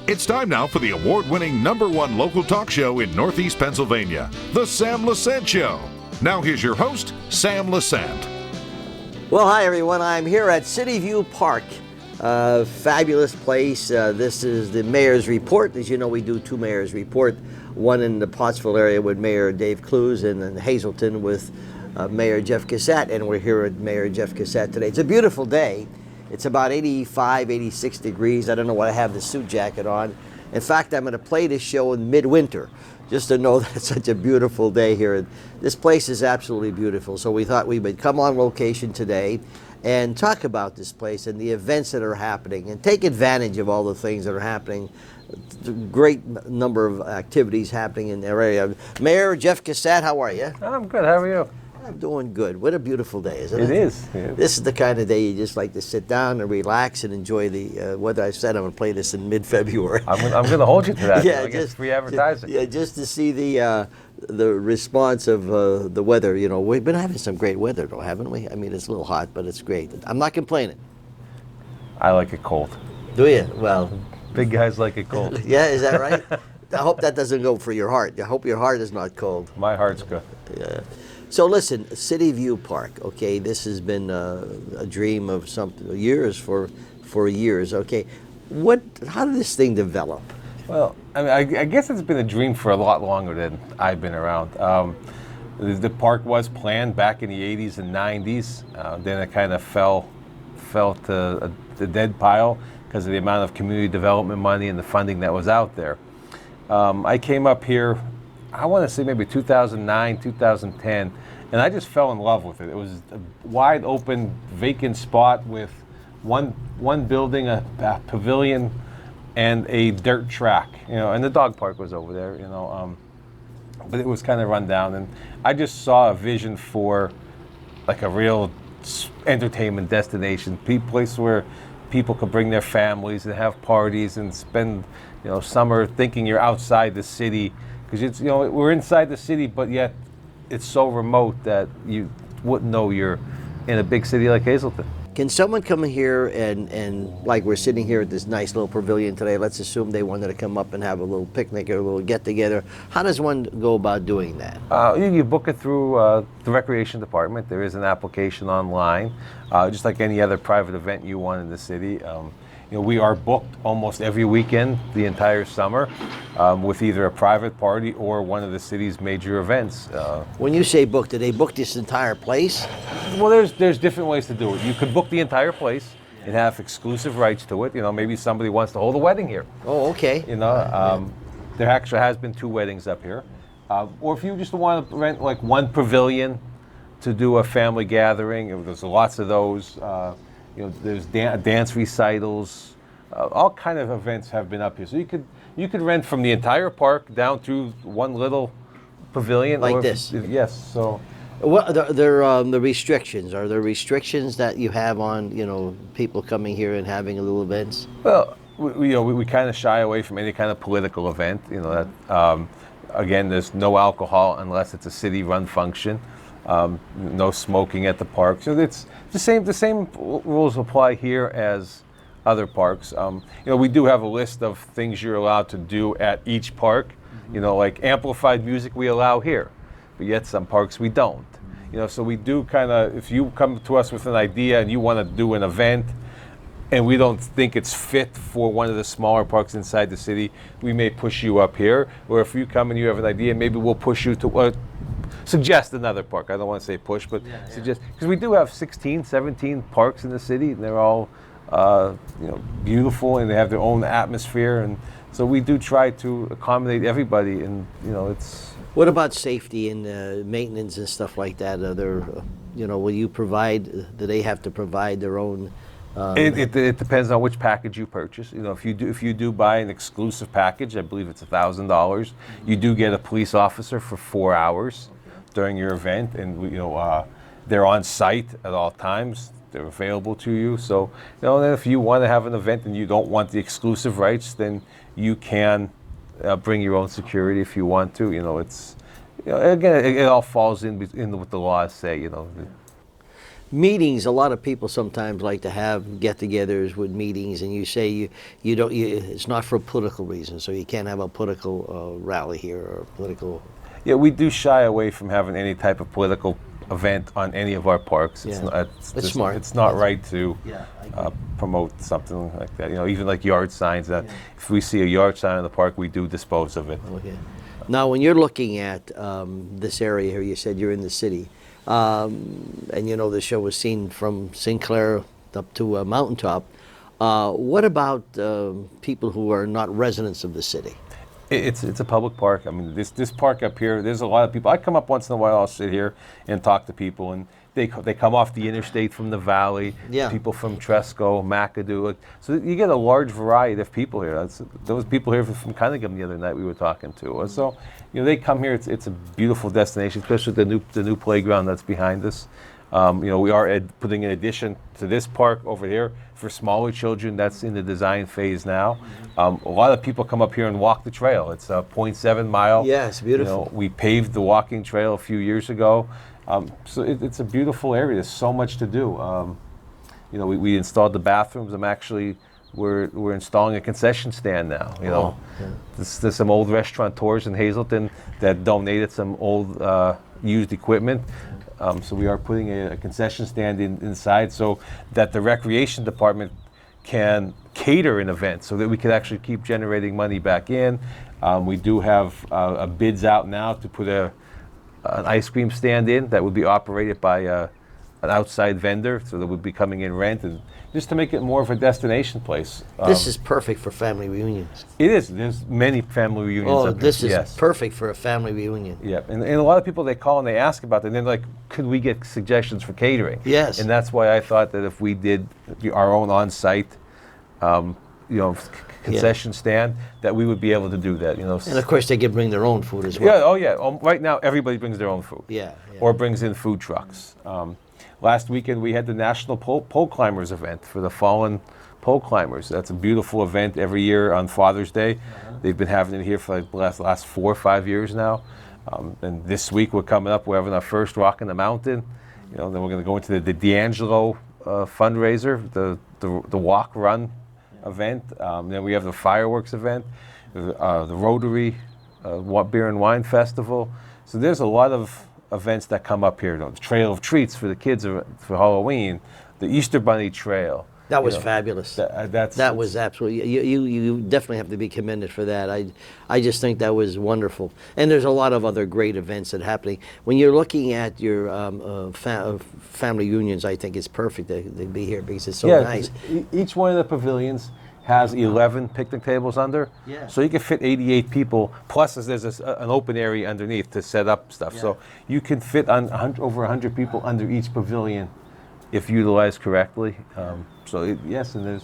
It's time now for the award-winning #1 local talk show in Northeast Pennsylvania, The Sam Lesante Show. Now here's your host, Sam Lesante. Well, hi everyone. I'm here at City View Park. Fabulous place. This is the Mayor's Report. As you know, we do two Mayor's Report. One in the Pottsville area with Mayor Dave Clues, and in Hazleton with Mayor Jeff Cusat. And we're here with Mayor Jeff Cusat today. It's a beautiful day. It's about 85, 86 degrees. I don't know why I have the suit jacket on. In fact, I'm going to play this show in midwinter, just to know that it's such a beautiful day here. This place is absolutely beautiful. So we thought we would come on location today and talk about this place and the events that are happening and take advantage of all the things that are happening. Great number of activities happening in the area. Mayor Jeff Cusat, how are you? I'm good. How are you? I'm doing good. What a beautiful day, isn't it? It is. This is the kind of day you just like to sit down and relax and enjoy the weather. I said I'm going to play this in mid-February. I'm going to hold you to that. Yeah, just free advertising. Just to see the response of the weather. You know, we've been having some great weather, though, haven't we? I mean, it's a little hot, but it's great. I'm not complaining. I like it cold. Do you? Well, big guys like it cold. Yeah, is that right? I hope that doesn't go for your heart. I hope your heart is not cold. My heart's good. Yeah. So listen, City View Park. Okay, this has been a dream of years for years. Okay, how did this thing develop? Well, I mean, I guess it's been a dream for a lot longer than I've been around. The park was planned back in the 80s and 90s. Then it kind of fell to the dead pile because of the amount of community development money and the funding that was out there. I came up here, I want to say maybe 2009, 2010, and I just fell in love with it. It was a wide open, vacant spot with one building, a pavilion, and a dirt track, and the dog park was over there, but it was kind of run down, and I just saw a vision for like a real entertainment destination, place where people could bring their families and have parties and spend, summer thinking you're outside the city. Because it's we're inside the city, but yet it's so remote that you wouldn't know you're in a big city like Hazleton. Can someone come here and like we're sitting here at this nice little pavilion today, let's assume they wanted to come up and have a little picnic or a little get-together. How does one go about doing that? You book it through the Recreation Department. There is an application online, just like any other private event you want in the city. We are booked almost every weekend, the entire summer, with either a private party or one of the city's major events. When you say booked, do they book this entire place? Well, there's different ways to do it. You could book the entire place and have exclusive rights to it. Maybe somebody wants to hold a wedding here. Oh, okay. There actually has been 2 weddings up here. Or if you just want to rent like one pavilion to do a family gathering, there's lots of those. There's dance recitals, all kind of events have been up here. So you could rent from the entire park down through one little pavilion. Like this? Yes. So, what the restrictions? Are there restrictions that you have on people coming here and having little events? Well, we kind of shy away from any kind of political event. Again, there's no alcohol unless it's a city-run function. No smoking at the park. So it's the same rules apply here as other parks. We do have a list of things you're allowed to do at each park. Like amplified music we allow here, but yet some parks we don't. So we do kind of, if you come to us with an idea and you want to do an event and we don't think it's fit for one of the smaller parks inside the city, we may push you up here. Or if you come and you have an idea, maybe we'll push you to suggest another park. I don't want to say push, but suggest, because we do have 16, 17 parks in the city, and they're all beautiful, and they have their own atmosphere, and so we do try to accommodate everybody, and it's. What about safety and maintenance and stuff like that? Are there, will you provide? Do they have to provide their own? It depends on which package you purchase. If you do buy an exclusive package, I believe it's $1,000. You do get a police officer for 4 hours during your event, and they're on site at all times. They're available to you. So then if you want to have an event and you don't want the exclusive rights, then you can bring your own security if you want to. It's again, it all falls in with the laws say. meetings, a lot of people sometimes like to have get-togethers with meetings, and you say it's not for political reasons, so you can't have a political rally here or political. Yeah, we do shy away from having any type of political event on any of our parks. Yeah. It's smart. It's not right to I agree. promote something like that. Even like yard signs. If we see a yard sign in the park, we do dispose of it. Okay. Now, when you're looking at this area here, you said you're in the city, and the show was seen from Sinclair up to Mountaintop. What about people who are not residents of the city? It's a public park. I mean, this park up here, there's a lot of people. I come up once in a while, I'll sit here and talk to people, and they come off the interstate from the valley, people from Tresco, McAdoo. So you get a large variety of people here. There was people here from Cunningham the other night we were talking to. So, they come here. It's a beautiful destination, especially the new playground that's behind us. We are putting an addition to this park over here for smaller children. That's in the design phase now. A lot of people come up here and walk the trail. It's a 0.7 mile. Yeah, it's beautiful. We paved the walking trail a few years ago. So it's a beautiful area. There's so much to do. We installed the bathrooms. We're installing a concession stand now. There's some old restaurateurs in Hazleton that donated some old used equipment. So we are putting a concession stand inside so that the recreation department can cater an event so that we can actually keep generating money back in. We do have bids out now to put an ice cream stand in that would be operated by an outside vendor, so that would be coming in rent, and just to make it more of a destination place. This is perfect for family reunions. It is. There's many family reunions. Oh, up this here. is perfect for a family reunion. Yeah, and a lot of people, they call and they ask about it, and they're like, could we get suggestions for catering? Yes. And that's why I thought that if we did our own on-site, concession stand, that we would be able to do that. And of course, they can bring their own food as well. Yeah. Oh, yeah. Right now, everybody brings their own food. Yeah. Or brings in food trucks. Last weekend, we had the National Pole Climbers event for the fallen pole climbers. That's a beautiful event every year on Father's Day. They've been having it here for like the last 4 or 5 years now. And this week, we're coming up. We're having our first Rockin the Mountain. Then we're going to go into the D'Angelo fundraiser, the walk run event. Then we have the fireworks event, the Rotary Beer and Wine Festival. So there's a lot of events that come up here. The Trail of Treats for the kids for Halloween, the Easter Bunny Trail. That was fabulous. That was absolutely. You definitely have to be commended for that. I just think that was wonderful. And there's a lot of other great events that are happening. When you're looking at your family reunions, I think it's perfect to be here because it's so nice. Each one of the pavilions has 11 picnic tables under, so you can fit 88 people. Plus, there's an open area underneath to set up stuff. So you can fit over 100 people under each pavilion if utilized correctly. And there's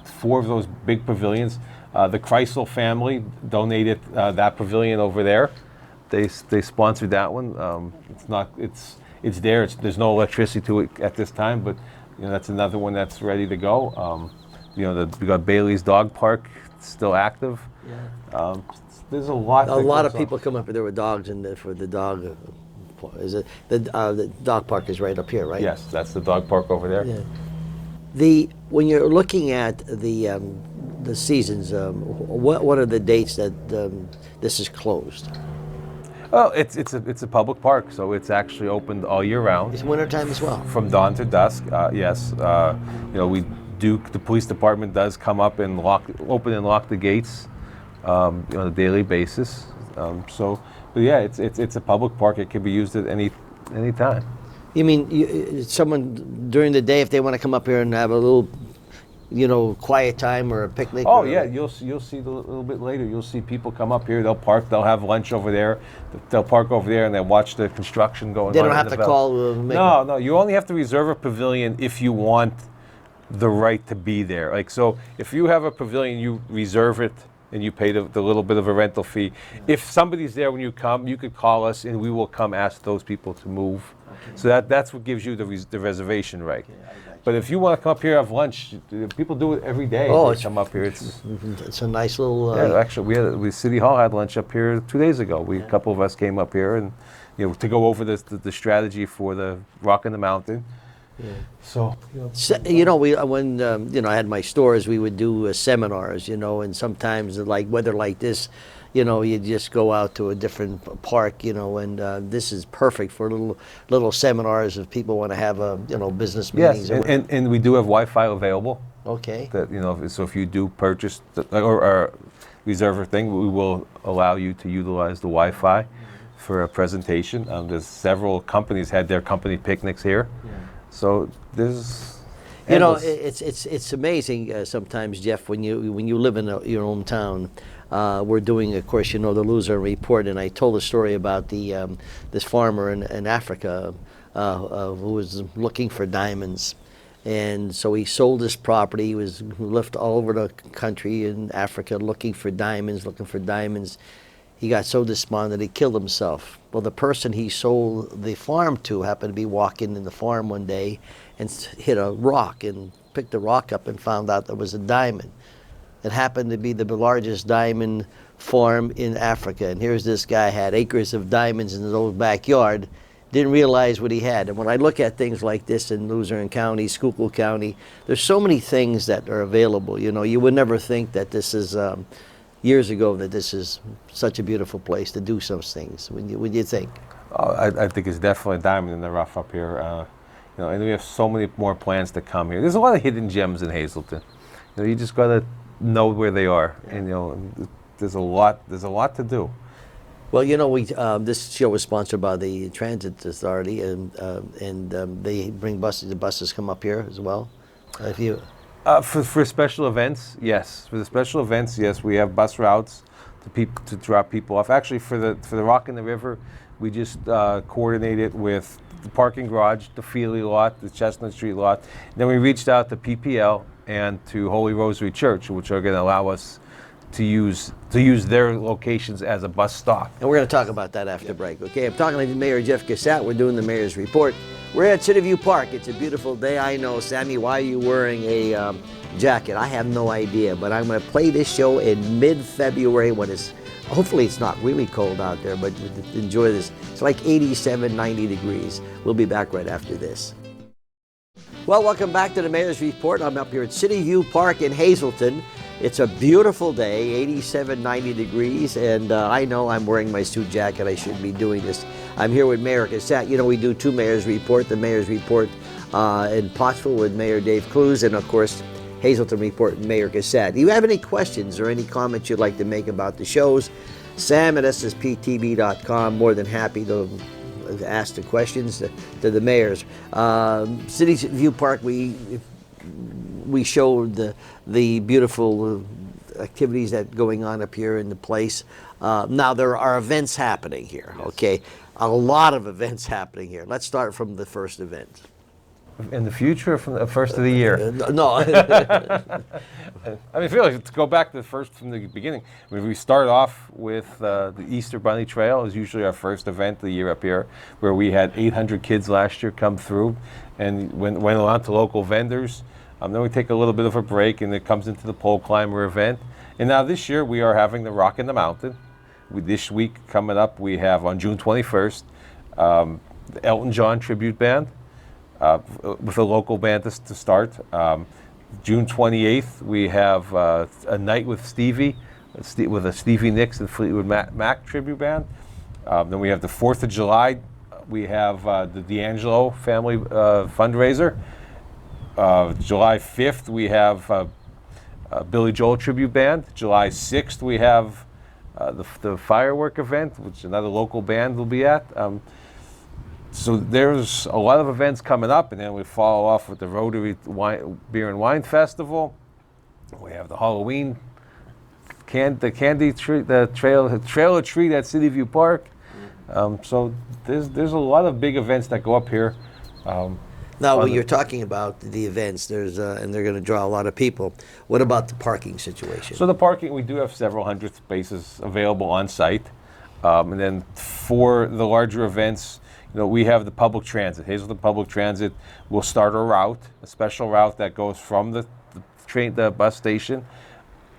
4 of those big pavilions. The Kreisel family donated that pavilion over there. They sponsored that one. It's there. There's no electricity to it at this time, but that's another one that's ready to go. We got Bailey's Dog Park still active. There's a lot. A lot of people come up there with dogs, and for the dog, is it the dog park is right up here, right? Yes, that's the dog park over there. Yeah. When you're looking at the seasons, what are the dates that this is closed? Well, it's a public park, so it's actually opened all year round. It's wintertime as well. From dawn to dusk. Yes. The police department does come up and open and lock the gates on a daily basis. It's a public park. It can be used at any time. You mean someone during the day, if they want to come up here and have a little, quiet time or a picnic? Oh yeah, you'll see a little bit later. You'll see people come up here. They'll park. They'll have lunch over there. They'll park over there and they'll watch the construction going on. They don't have to call. No. You only have to reserve a pavilion if you want the right to be there. Like, so if you have a pavilion, you reserve it and you pay the little bit of a rental fee. If somebody's there when you come, you could call us and we will come ask those people to move. Okay. So that's what gives you the reservation right. Okay, but if you want to come up here and have lunch, people do it every day. Oh, they come up here. It's a nice little. Actually, City Hall had lunch up here 2 days ago. A couple of us came up here and to go over the strategy for the Rockin the Mountain. So, When I had my stores, we would do seminars, and sometimes like weather like this, you just go out to a different park, and this is perfect for little seminars if people want to have business meetings. yes, and we do have Wi-Fi available. Okay. That so if you do purchase or reserve a thing, we will allow you to utilize the Wi-Fi for a presentation. There's several companies had their company picnics here, so there's. It's amazing sometimes, Jeff, when you live in your hometown. We're doing, of course, the Loser Report, and I told a story about this farmer in Africa who was looking for diamonds. And so he sold his property. He was left all over the country in Africa looking for diamonds. He got so despondent he killed himself. Well, the person he sold the farm to happened to be walking in the farm one day and hit a rock and picked the rock up and found out there was a diamond. It happened to be the largest diamond farm in Africa. And here's this guy had acres of diamonds in his old backyard. Didn't realize what he had. And when I look at things like this in Luzerne County, Schuylkill County, there's so many things that are available. You would never think that this is, years ago, that this is such a beautiful place to do some things. When you think? I think it's definitely a diamond in the rough up here. And we have so many more plans to come here. There's a lot of hidden gems in Hazleton. You just got to know where they are. And, there's a lot to do. Well, this show is sponsored by the Transit Authority, and they bring buses. The buses come up here as well. For special events, yes. For the special events, yes, we have bus routes to drop people off. Actually, for the Rockin the River, we just coordinated with the parking garage, the Feely lot, the Chestnut Street lot. And then we reached out to PPL and to Holy Rosary Church, which are going to allow us to use their locations as a bus stop. And we're going to talk about that after break. Okay, I'm talking to Mayor Jeff Cusat. We're doing the Mayor's Report. We're at City View Park. It's a beautiful day. I know, Sammy, why are you wearing a jacket? I have no idea, but I'm going to play this show in mid-February when hopefully it's not really cold out there, but enjoy this. It's like 87, 90 degrees. We'll be back right after this. Well, welcome back to the Mayor's Report. I'm up here at City View Park in Hazleton. It's a beautiful day, 87, 90 degrees, and I know I'm wearing my suit jacket. I shouldn't be doing this. I'm here with Mayor Cusat. We do two Mayor's Report, the Mayor's Report in Pottsville with Mayor Dave Clues, and of course, Hazleton Report and Mayor Cusat. Do you have any questions or any comments you'd like to make about the shows? Sam at ssptv.com, more than happy to ask the questions to the mayors. City View Park, we showed the beautiful activities that going on up here in the place. Now there are events happening here. Yes. Okay, a lot of events happening here. Let's start from the first event. In the future, or from the first of the year? No. I feel like to go back to the first from the beginning. We start off with the Easter Bunny Trail is usually our first event of the year up here, where we had 800 kids last year come through, and went on to local vendors. Then we take a little bit of a break, and it comes into the pole climber event. And now this year we are having the Rockin the Mountain. This week coming up, we have on June 21st, the Elton John tribute band. With a local band to start. June 28th, we have a night with Stevie, with a Stevie Nicks and Fleetwood Mac tribute band. Then we have the 4th of July. We have the D'Angelo family fundraiser. July 5th, we have Billy Joel tribute band. July 6th, we have the firework event, which another local band will be at. So there's a lot of events coming up, and then we follow off with the Rotary Beer and Wine Festival. We have the Halloween the trailer treat at City View Park. So there's a lot of big events that go up here. Now, when you're talking about the events, and they're going to draw a lot of people. What about the parking situation? So the parking, we do have several hundred spaces available on site, and then for the larger events, we have the public transit. Hazleton Public Transit will start a special route that goes from the bus station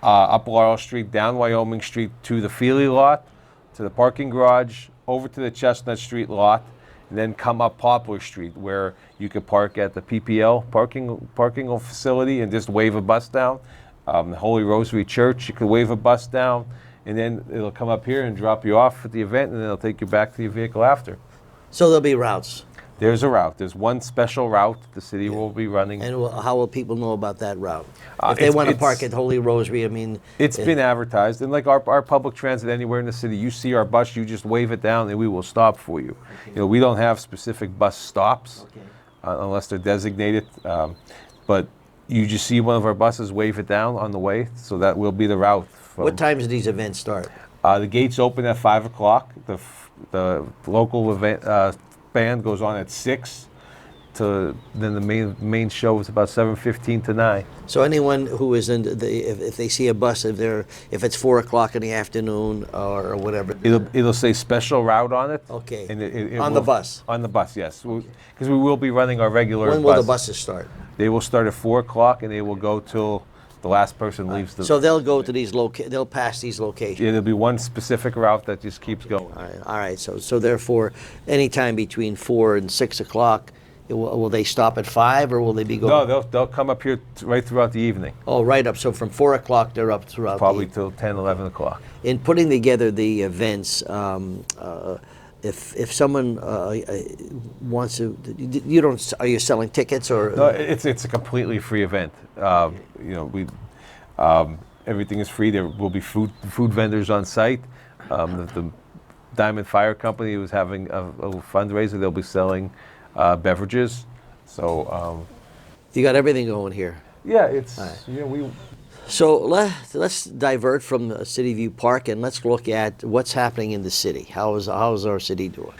up Laurel Street, down Wyoming Street to the Feely lot, to the parking garage, over to the Chestnut Street lot, and then come up Poplar Street, where you could park at the PPL parking facility and just wave a bus down. The Holy Rosary Church, you could wave a bus down, and then it'll come up here and drop you off at the event, and then it'll take you back to your vehicle after. So there'll be routes. There's a route. There's one special route the city will be running. And how will people know about that route? If they want to park at Holy Rosary, I mean... It's been advertised. And like our public transit anywhere in the city, you see our bus, you just wave it down and we will stop for you. Okay. You know, we don't have specific bus stops unless they're designated. But you just see one of our buses, wave it down on the way. So that will be the route. What times do these events start? The gates open at 5 o'clock. The local event... band goes on at 6 to then the main show is about 7:15 to 9. So anyone who is in if they see a bus, if it's 4 o'clock in the afternoon or whatever, it'll say special route on it. Okay. And on the bus. On the bus, yes, because we will be running our regular. When will the buses start? They will start at 4 o'clock and they will go till the last person leaves. So they'll go to these they'll pass these locations. Yeah, there'll be one specific route that just keeps going. All right. So therefore, anytime between 4 and 6 o'clock, will they stop at 5 or will they be going? No, they'll come up here right throughout the evening. Oh, right up. So from 4 o'clock, they're up throughout. Probably till 10, 11 o'clock. In putting together the events, if someone wants to, are you selling tickets or? No, it's a completely free event. You know, everything is free. There will be food vendors on site. The Diamond Fire Company was having a fundraiser. They'll be selling beverages. So you got everything going here. Yeah, it's So let's divert from the City View Park and let's look at what's happening in the city. How is our city doing?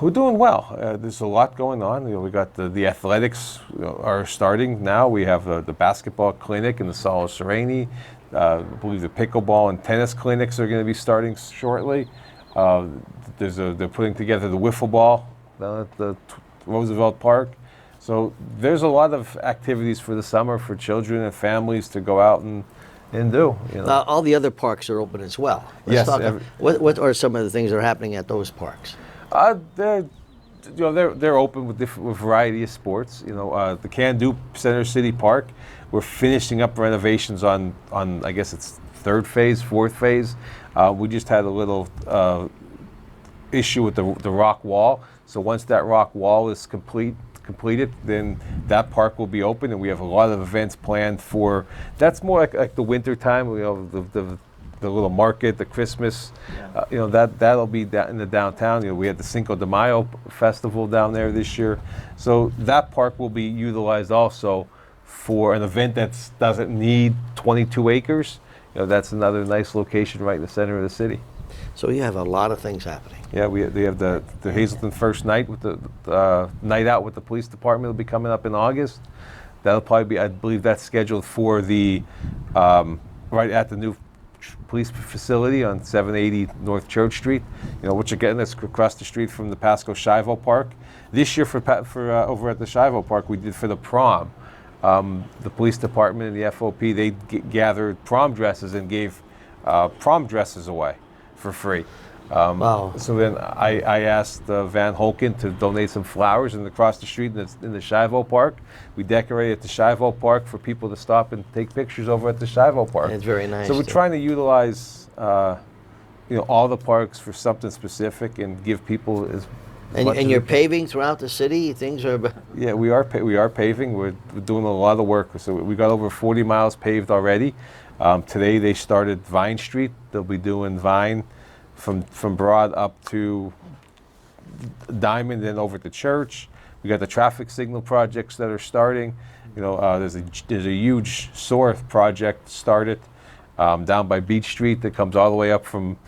We're doing well. There's a lot going on. We got the athletics are starting now. We have the basketball clinic in the Sala Sereni. I believe the pickleball and tennis clinics are going to be starting shortly. They're putting together the wiffle ball down at the Roosevelt Park. So there's a lot of activities for the summer for children and families to go out and do. All the other parks are open as well. Yes. What are some of the things that are happening at those parks? They're open with a variety of sports. The Can-Do Center City Park, we're finishing up renovations on I guess it's third phase, fourth phase. We just had a little issue with the rock wall. So once that rock wall is completed, then that park will be open, and we have a lot of events planned for. That's more like the winter time. We have the little market, the Christmas. That'll be in the downtown. We had the Cinco de Mayo festival down there this year, so that park will be utilized also for an event that doesn't need 22 acres. That's another nice location right in the center of the city. So you have a lot of things happening. Yeah, they have the Hazleton First Night with the night out with the police department will be coming up in August. That'll probably be, I believe that's scheduled for the right at the new police facility on 780 North Church Street. Which again is across the street from the Pasco Shivo Park. This year for over at the Shivo Park we did for the prom. The police department and the FOP they gathered prom dresses and gave prom dresses away for free. Wow. So then I asked Van Holken to donate some flowers and across the street in the Shivo Park. We decorated the Shivo Park for people to stop and take pictures over at the Shivo Park. It's very nice. So we're trying to utilize all the parks for something specific and give people as much. And you're paving throughout the city. Things are. Yeah, we are paving. We're doing a lot of work. So we got over 40 miles paved already. Today they started Vine Street. They'll be doing Vine from Broad up to Diamond, then over to Church. We got the traffic signal projects that are starting. There's a huge SOAR project started down by Beach Street that comes all the way up from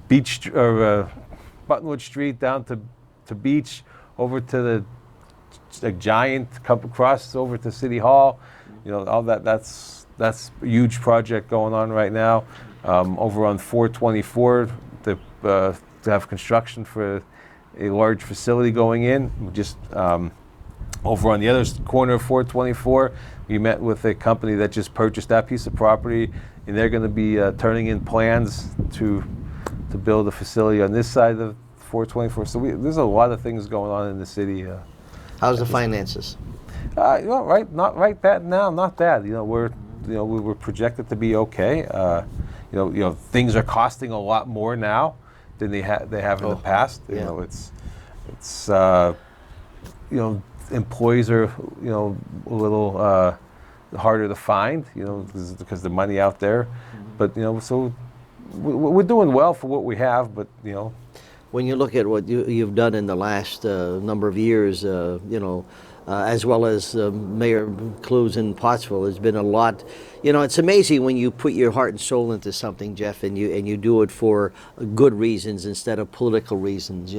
Buttonwood Street down to Beach over to the Giant, come across over to City Hall. All that's a huge project going on right now. Over on 424, to have construction for a large facility going in. Just over on the other corner of 424, we met with a company that just purchased that piece of property, and they're going to be turning in plans to build a facility on this side of 424. So there's a lot of things going on in the city. How's the finances? Not right that now, not bad. We're projected to be okay. Things are costing a lot more now than they have in the past. Employees are a little harder to find, because the money out there. But so we're doing well for what we have. But when you look at what you've done in the last number of years, as well as Mayor Clues in Pottsville, there's been a lot. It's amazing when you put your heart and soul into something, Jeff, and you do it for good reasons instead of political reasons.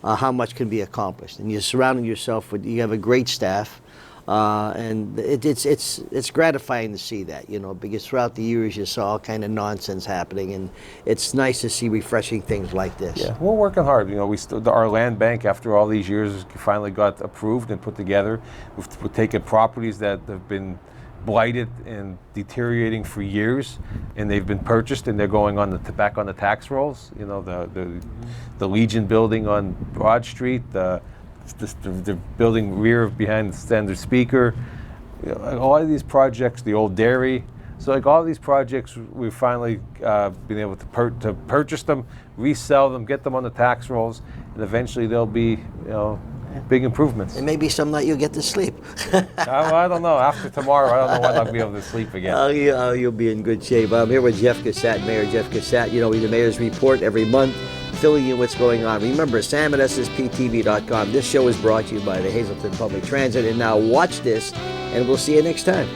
How much can be accomplished, and you're surrounding yourself with. You have a great staff. And it's gratifying to see that, because throughout the years you saw all kind of nonsense happening, and it's nice to see refreshing things like this. Yeah, we're working hard. Our land bank, after all these years, finally got approved and put together. We've taken properties that have been blighted and deteriorating for years, and they've been purchased, and they're going back on the tax rolls. The Legion building on Broad Street. The building rear behind the standard speaker, a lot of these projects, the old dairy. So all these projects, we've finally been able to purchase them, resell them, get them on the tax rolls, and eventually they'll be big improvements. And maybe some night you'll get to sleep. I don't know. After tomorrow, I don't know when I'll be able to sleep again. You'll be in good shape. I'm here with Jeff Cusat, Mayor Jeff Cusat. The Mayor's Report every month, filling you what's going on. Remember, Sam at SSPTV.com. This show is brought to you by the Hazleton Public Transit. And now watch this, and we'll see you next time.